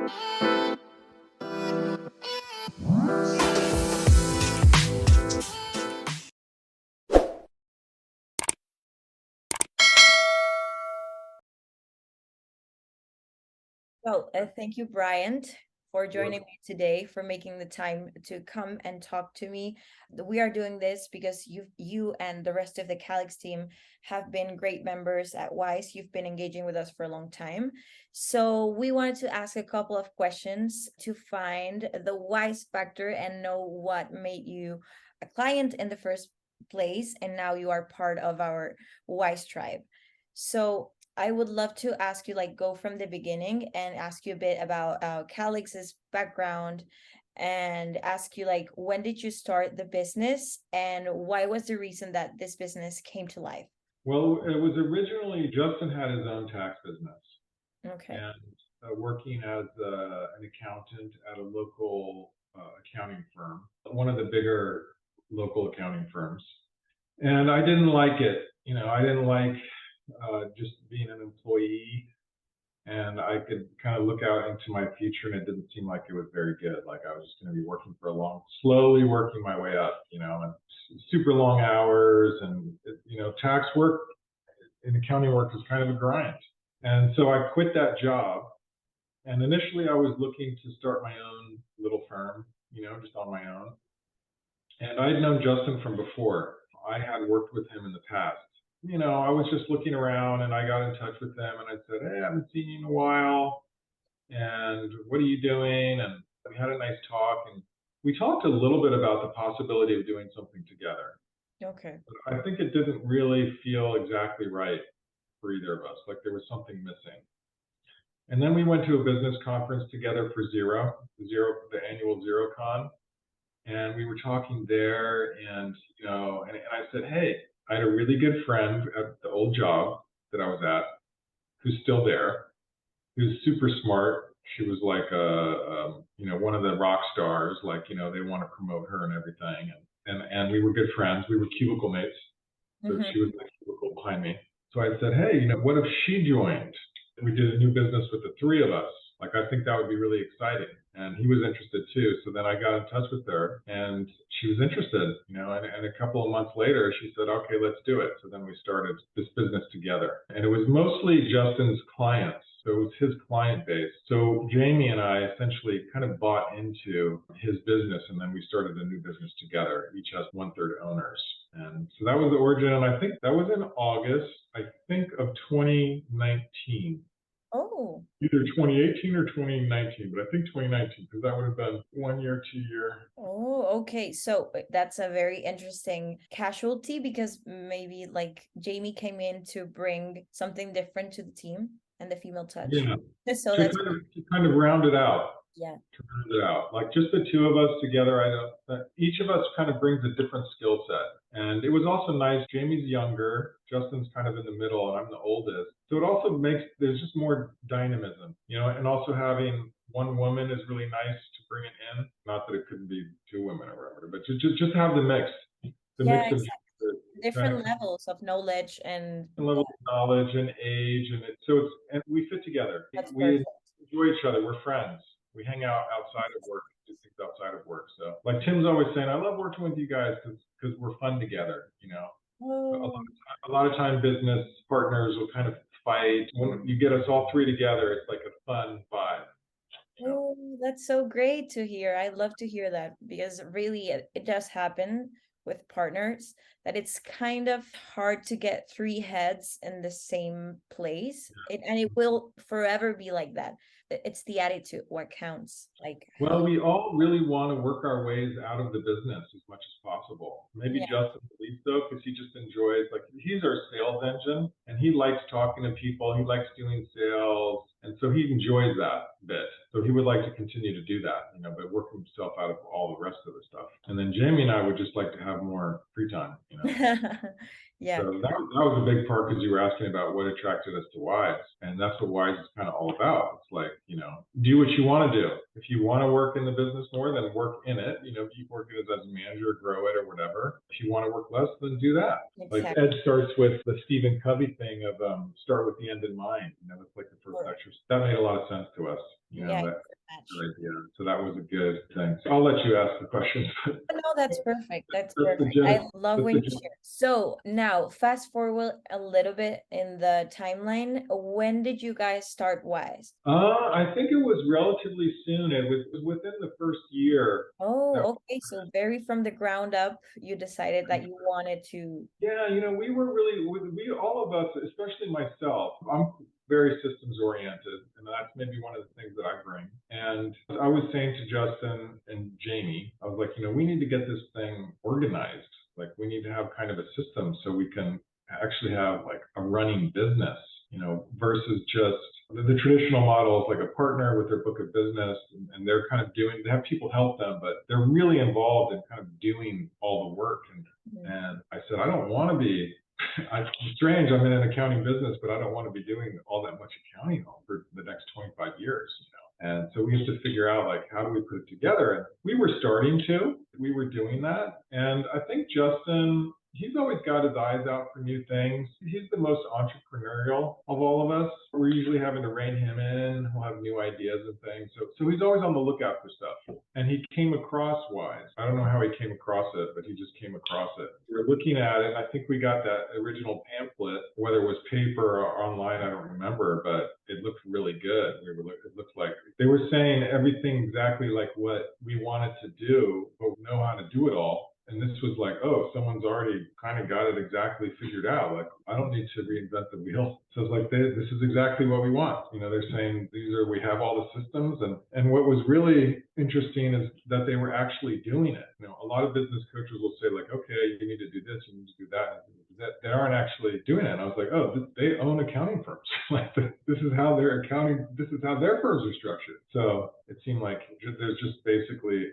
Well, thank you, Bryant, for joining me today, for making the time to come and talk to me. We are doing this because you and the rest of the Calyx team have been great members at Wize. You've been engaging with us for a long time. So we wanted to ask a couple of questions to find the Wize factor and know what made you a client in the first place, and now you are part of our Wize tribe. So I would love to ask you, like, go from the beginning and ask you a bit about Calyx's background, and ask you, like, when did you start the business and why was the reason that this business came to life? Well, it was originally Justin had his own tax business Okay. and working as an accountant at a local accounting firm, one of the bigger local accounting firms. And I didn't like it. I didn't like just being an employee, and I could kind of look out into my future, and it didn't seem like it was very good. Like I was just going to be working for slowly working my way up, and super long hours, and tax work and accounting work is kind of a grind. And so I quit that job. And initially, I was looking to start my own little firm, just on my own. And I had known Justin from before. I had worked with him in the past. I was just looking around, and I got in touch with him, and I said, "Hey, I haven't seen you in a while, and what are you doing?" And we had a nice talk, and we talked a little bit about the possibility of doing something together. Okay. But I think it didn't really feel exactly right for either of us. Like there was something missing. And then we went to a business conference together for the annual ZeroCon, and we were talking there, and and I said, "Hey, I had a really good friend at the old job that I was at, who's still there, who's super smart. She was like one of the rock stars. Like they want to promote her and everything, and we were good friends. We were cubicle mates, so she was in the cubicle behind me. So I said, hey, what if she joined? We did a new business with the three of us. Like, I think that would be really exciting." And he was interested too. So then I got in touch with her, and she was interested, and a couple of months later, she said, okay, let's do it. So then we started this business together. And it was mostly Justin's clients. So it was his client base. So Jamie and I essentially kind of bought into his business, and then we started a new business together, each as 1/3 owners. And so that was the origin. And I think that was in August, of 2019. Oh, Either 2018 or 2019, but I think 2019, because that would have been 1 year, 2 year. okay. So that's a very interesting casualty, because maybe like Jamie came in to bring something different to the team and the female touch. Yeah, So to that's kind of round it out. yeah. To round it out, like just the two of us together. Each of us kind of brings a different skill set, and it was also nice. Jamie's younger, Justin's kind of in the middle, and I'm the oldest. So it also there's just more dynamism, and also having one woman is really nice to bring it in. Not that it couldn't be two women or whatever, but just have the mix, Yeah, mix of exactly. Different levels of knowledge and level of knowledge and age, and we fit together. that's We perfect. enjoy each other. We're friends. We hang out outside of work, do things outside of work. So, like Tim's always saying, I love working with you guys because we're fun together. Oh, A lot of time business partners will kind of fight. When you get us all three together, it's like a fun vibe. oh, that's so great to hear. I love to hear that, because really it does happen with partners that it's kind of hard to get three heads in the same place. And it will forever be like that. It's the attitude what counts. Like how, Well, we all really want to work our ways out of the business as much as possible. Maybe yeah. Justin believes so because he just enjoys, like, he's our sales engine and he likes talking to people. He likes doing sales. And so he enjoys that bit. So he would like to continue to do that, but work himself out of all the rest of the stuff. And then Jamie and I would just like to have more free time. Yeah. So that was a big part, because you were asking about what attracted us to Wize, and that's what Wize is kind of all about. It's like, do what you want to do. If you want to work in the business more, then work in it. Keep working as a manager, grow it or whatever. If you want to work less, then do that. Like Exactly. Ed starts with the Stephen Covey thing of start with the end in mind. That's like the first exercise. That made a lot of sense to us. Yeah, That match. Right, yeah. So that was a good thing. So I'll let you ask the questions. No, that's perfect. That's That's the perfect. I love when you gist. share. So now, fast forward a little bit in the timeline. When did you guys start Wize? I think it was relatively soon. It was within the first year. That, Oh, okay. So very from the ground up, you decided that you wanted to. yeah, we were really, we all of us, especially myself, I'm very systems oriented, and that's maybe one of the things that I bring. And I was saying to Justin and Jamie, I was like, we need to get this thing organized. Like, we need to have kind of a system so we can actually have like a running business, versus just the traditional model is like a partner with their book of business, and they're kind of they have people help them, but they're really involved in kind of doing all the work. And I said, I don't want to be, I'm strange, I'm in an accounting business, but I don't want to be doing all that much accounting for the next 25 years. And so we have to figure out, like, how do we put it together? And we were we were doing that. And I think Justin, he's always got his eyes out for new things. He's the most entrepreneurial of all of us. We're usually having to rein him in. He'll have new ideas and things. So he's always on the lookout for stuff. And he came across Wize. I don't know how he came across it, but he just came across it. We were looking at it, and I think we got that original pamphlet, whether it was paper or online, I don't remember, but it looked really good. It looked like they were saying everything exactly like what we wanted to do, but we know how to do it all. And this was like, oh, someone's already kind of got it exactly figured out. Like, I don't need to reinvent the wheel. So it's like, this is exactly what we want. They're saying we have all the systems. And what was really interesting is that they were actually doing it. A lot of business coaches will say, like, okay, you need to do this, you need to do that. They aren't actually doing it. And I was like, oh, they own accounting firms. Like, this is how their firms are structured. So it seemed like there's just basically,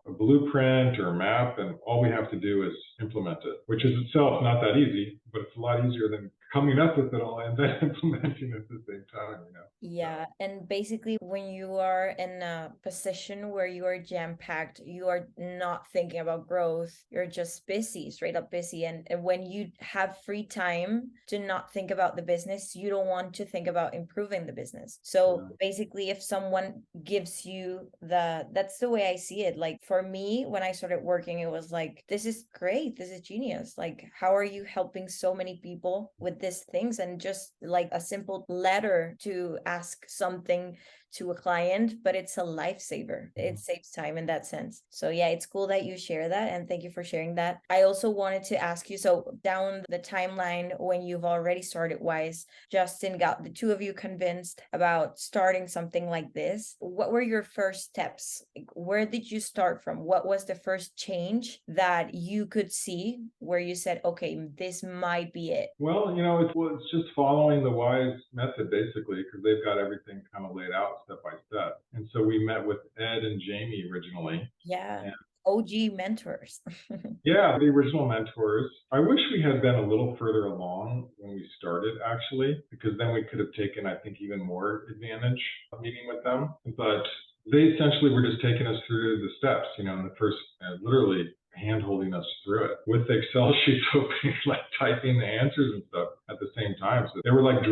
a blueprint or a map, and all we have to do is implement it, which is itself not that easy, but it's a lot easier than coming up with it all and then implementing at the same time. Yeah, and basically, when you are in a position where you are jam-packed, you are not thinking about growth. You're just busy, straight up busy. And when you have free time to not think about the business, you don't want to think about improving the business. So basically, if someone gives you that's the way I see it. Like, for me, when I started working, it was like, this is great. This is genius. Like, how are you helping so many people with these things? And just like a simple letter to ask something to a client, but it's a lifesaver. It saves time in that sense. So yeah, it's cool that you share that, and thank you for sharing that. I also wanted to ask you, so down the timeline, when you've already started Wize, Justin got the two of you convinced about starting something like this. What were your first steps? Where did you start from? What was the first change that you could see where you said, okay, this might be it? Well, it's just following the Wize method, basically, because they've got everything kind of laid out step by step. And so we met with Ed and Jamie originally. Yeah. And OG mentors. yeah, the original mentors. I wish we had been a little further along when we started, actually, because then we could have taken, I think, even more advantage of meeting with them. But they essentially were just taking us through the steps, in the first, literally hand holding us through it with the Excel sheets open, like typing the answers and stuff at the same time. So they were like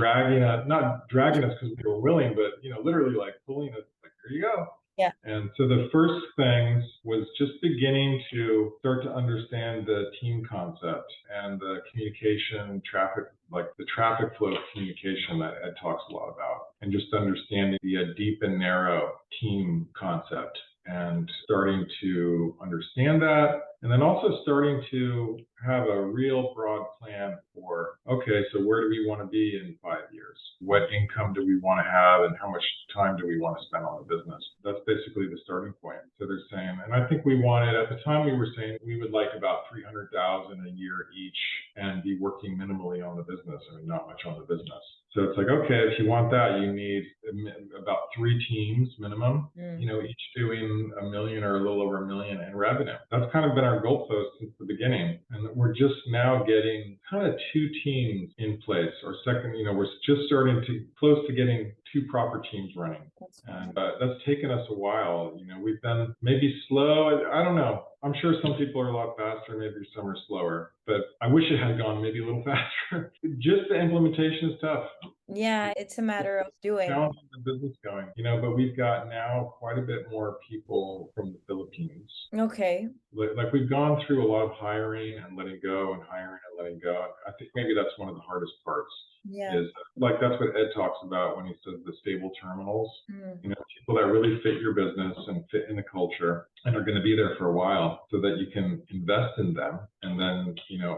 not dragging us because we were willing, but literally like pulling us, like, here you go. Yeah. And so the first things was just beginning to start to understand the team concept and the communication traffic, like the traffic flow communication that Ed talks a lot about, and just understanding the deep and narrow team concept and starting to understand that. And then also starting to have a real broad plan for, okay, so where do we want to be in 5 years? What income do we want to have, and how much time do we want to spend on the business? That's basically the starting point. So they're saying, and I think we wanted, at the time we were saying we would like about 300,000 a year each and be working minimally on the business. I mean, not much on the business. So it's like, okay, if you want that, you need about 3 teams minimum, each doing $1 million or a little over $1 million in revenue. That's kind of been our goalpost since the beginning. And we're just now getting kind of 2 teams in place, or second, we're just starting to close to getting 2 proper teams running. And that's taken us a while. We've been maybe slow. I don't know. I'm sure some people are a lot faster, maybe some are slower, but I wish it had gone maybe a little faster. Just the implementation is tough. Yeah, it's a matter of doing. Challenging the business going, but we've got now quite a bit more people from the Philippines. Okay. Like we've gone through a lot of hiring and letting go and hiring and letting go. I think maybe that's one of the hardest parts Yeah. is like that's what Ed talks about when he says the stable terminals. Mm. People that really fit your business and fit in the culture and are going to be there for a while so that you can invest in them. And then,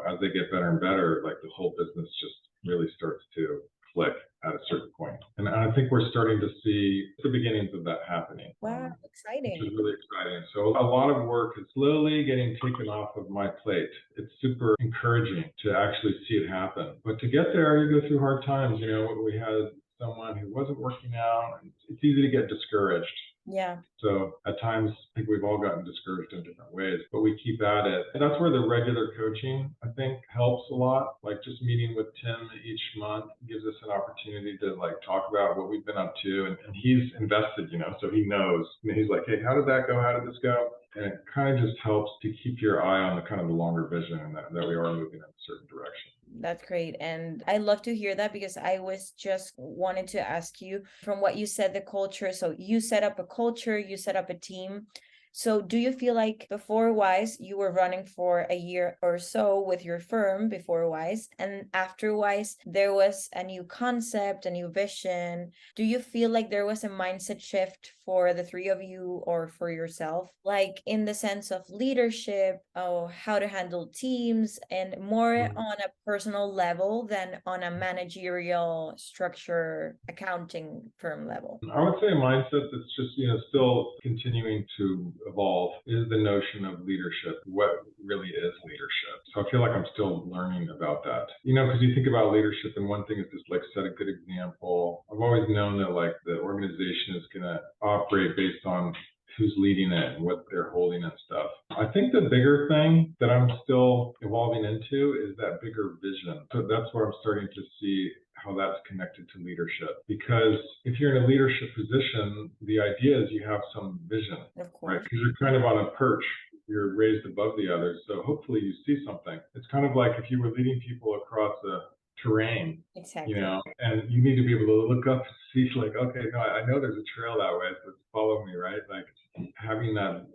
as they get better and better, like the whole business just really starts to click at a certain point. And I think we're starting to see the beginnings of that happening. Wow, Which exciting. is really exciting. So a lot of work is slowly getting taken off of my plate. It's super encouraging to actually see it happen. But to get there, you go through hard times. We had someone who wasn't working out. It's easy to get discouraged. Yeah. So at times, I think we've all gotten discouraged in different ways, but we keep at it. And that's where the regular coaching, I think, helps a lot. Like just meeting with Tim each month gives us an opportunity to like talk about what we've been up to. And he's invested, so he knows. And he's like, hey, how did that go? How did this go? And it kind of just helps to keep your eye on the kind of the longer vision and that we are moving in a certain direction. That's great. And I love to hear that because I was just wanted to ask you from what you said, the culture. So you set up a culture, you set up a team. So do you feel like before Wize, you were running for a year or so with your firm before Wize, and after Wize, there was a new concept, a new vision? Do you feel like there was a mindset shift for the three of you or for yourself, like in the sense of leadership, or how to handle teams, and more on a personal level than on a managerial structure accounting firm level? I would say a mindset that's just, still continuing to evolve is the notion of leadership. What really is leadership? So I feel like I'm still learning about that. Because you think about leadership and one thing is just like set a good example. I've always known that like the organization is going to operate based on who's leading it and what they're holding and stuff. I think the bigger thing that I'm still evolving into is that bigger vision. So that's where I'm starting to see how that's connected to leadership. Because if you're in a leadership position, the idea is you have some vision, Of course. right? Because you're kind of on a perch. You're raised above the others. So hopefully you see something. It's kind of like if you were leading people across a terrain, Exactly. And you need to be able to look up and see like, okay, no, I know there's a trail that way, so follow me, right? Like having that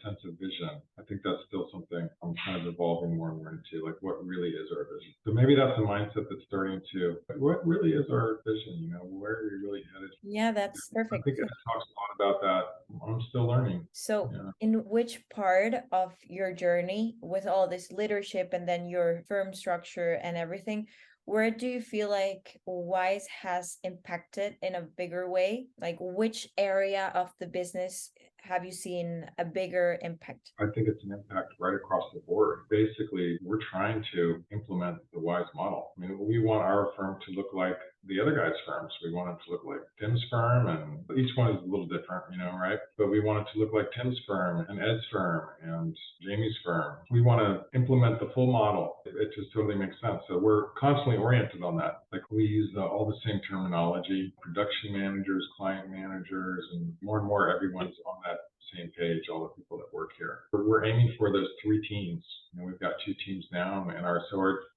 sense of vision, I think that's still something I'm kind of evolving more and more into, like what really is our vision. So maybe that's a mindset that's starting to, what really is our vision, where are we really headed? Yeah, that's I perfect. think it talks a lot about that. I'm still learning. So, Yeah. in which part of your journey with all this leadership and then your firm structure and everything, where do you feel like Wize has impacted in a bigger way? Like, which area of the business have you seen a bigger impact? I think it's an impact right across the board. Basically, we're trying to implement the Wize model. I mean, we want our firm to look like the other guys' firms. We want it to look like Tim's firm, and each one is a little different, right? But we want it to look like Tim's firm and Ed's firm and Jamie's firm. We want to implement the full model. It just totally makes sense. So we're constantly oriented on that. Like we use all the same terminology, production managers, client managers, and more everyone's on that same page, all the people that work here. We're aiming for those 3 teams. We've got 2 teams now, and our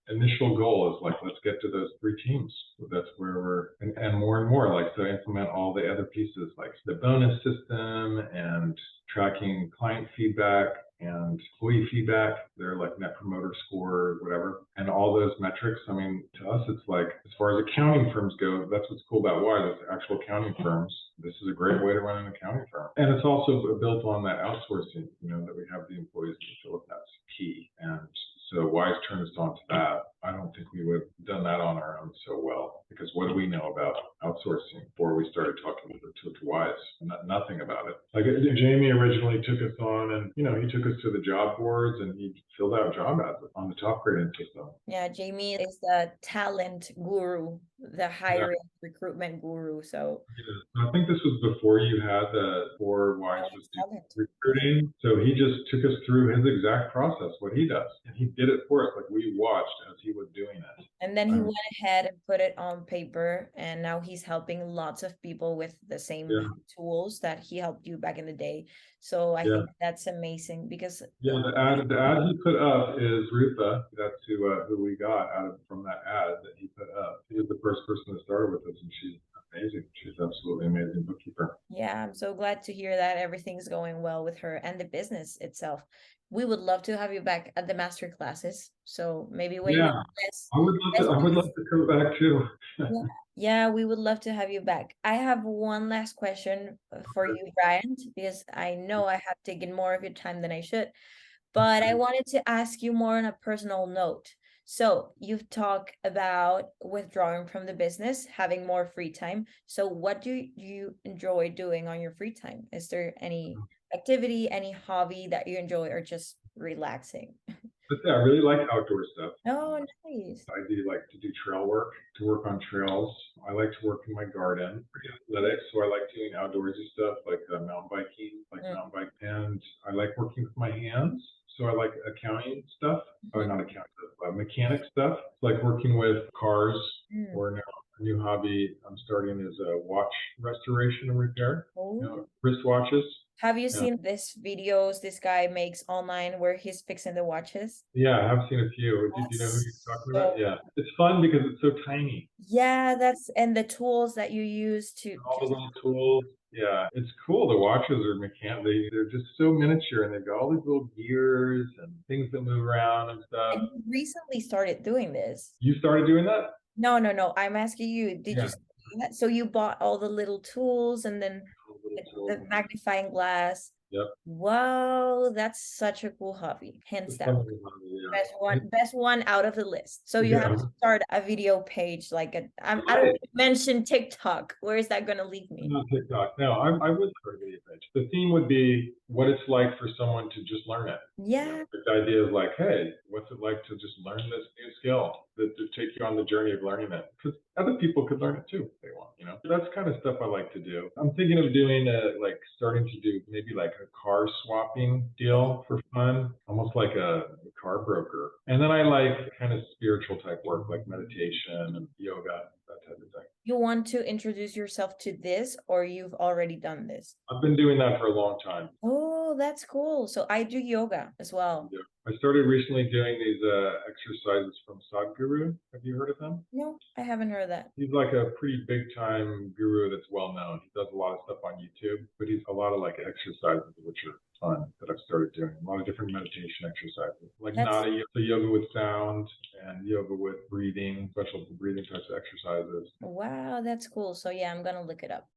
initial goal is like, let's get to those 3 teams. So that's where we're, and more like to implement all the other pieces, like the bonus system and tracking client feedback and employee feedback, their like net promoter score, whatever, and all those metrics. I mean, to us, it's like, as far as accounting firms go, that's what's cool about Wize, it's actual accounting firms. This is a great way to run an accounting firm. And it's also built on that outsourcing, that we have the employees in the Philippines, key. And so Wize turned us on to that. I don't think we would have done that on our own so well, because what do we know about outsourcing before we started talking to Wize? Nothing about it. Like Jamie originally took us on, and he took us to the job boards and he filled out job ads on the top grading system. Yeah, Jamie is the talent guru, the hiring recruitment guru. So I think this was before you had before Wize was doing recruiting. So he just took us through his exact process, what he does. And he did it for us. Like we watched as he was doing it. And then he went ahead and put it on paper, and now he's helping lots of people with the same tools that he helped you back in the day. So I think that's amazing because the ad he put up is Rupa. That's who we got from that ad that he put up. He was the first person that started with us, and she's amazing. She's absolutely amazing bookkeeper. Yeah, I'm so glad to hear that everything's going well with her and the business itself. We would love to have you back at the master classes. So maybe when you Yeah, have less, I would love less to. I would love to come back too. yeah, yeah, we would love to have you back. I have one last question for you, Bryant, because I know I have taken more of your time than I should, but I wanted to ask you more on a personal note. So you've talked about withdrawing from the business, having more free time. So what do you enjoy doing on your free time? Is there any activity, any hobby that you enjoy, or just relaxing? But yeah, I really like outdoor stuff. Oh, nice. I do like to do trail work, to work on trails. I like to work in my garden, pretty athletic, so I like doing outdoorsy stuff like mountain biking, Mm, mountain bike, and I like working with my hands. So I like accounting stuff, mhm, not accounting, mechanic stuff, like working with cars. mm. Or now a new hobby I'm starting is watch restoration and repair. Oh. Wristwatches. Have you Yeah. seen this videos this guy makes online where he's fixing the watches? Yeah, I have seen a few. Do you know who you're That's talking about? so Yeah. It's fun because it's so tiny. yeah, that's and the tools that you use to All the just little tools. Yeah, it's cool. The watches are they're just so miniature, and they've got all these little gears and things that move around and stuff. and you recently started doing this. You started doing that? No, no, no. I'm asking you, did you Yeah. start doing that? So you bought all the little tools and then Little tools. the magnifying glass. Yep. Wow, that's such a cool hobby, hands It's down. fun to yeah. Best one out of the list. So you have Yeah. to start a video page like I don't Right. want to mention TikTok. Where is that gonna leave me? Not TikTok. No, I would start a video page. The theme would be what it's like for someone to just learn it. Yeah, The idea of like, hey, what's it like to just learn this new skill? That to take you on the journey of learning it, because other people could learn it too if they want. That's kind of stuff I like to do. I'm thinking of doing like starting to do maybe like a car swapping deal for fun, almost like a car broker. And then I like kind of spiritual type work, like meditation and yoga, that type of thing. you want to introduce yourself to this, or you've already done this? I've been doing that for a long time. Oh, that's cool. So I do yoga as well. Yeah. I started recently doing these exercises from Sadhguru. Have you heard of them? No, I haven't heard that. He's like a pretty big time guru that's well known. He does a lot of stuff on YouTube, but he's a lot of like exercises which are fun that I've started doing. A lot of different meditation exercises, like That's nada yoga, yoga with sound, and yoga with breathing, special breathing types of exercises. wow, that's cool. So yeah, I'm gonna look it up.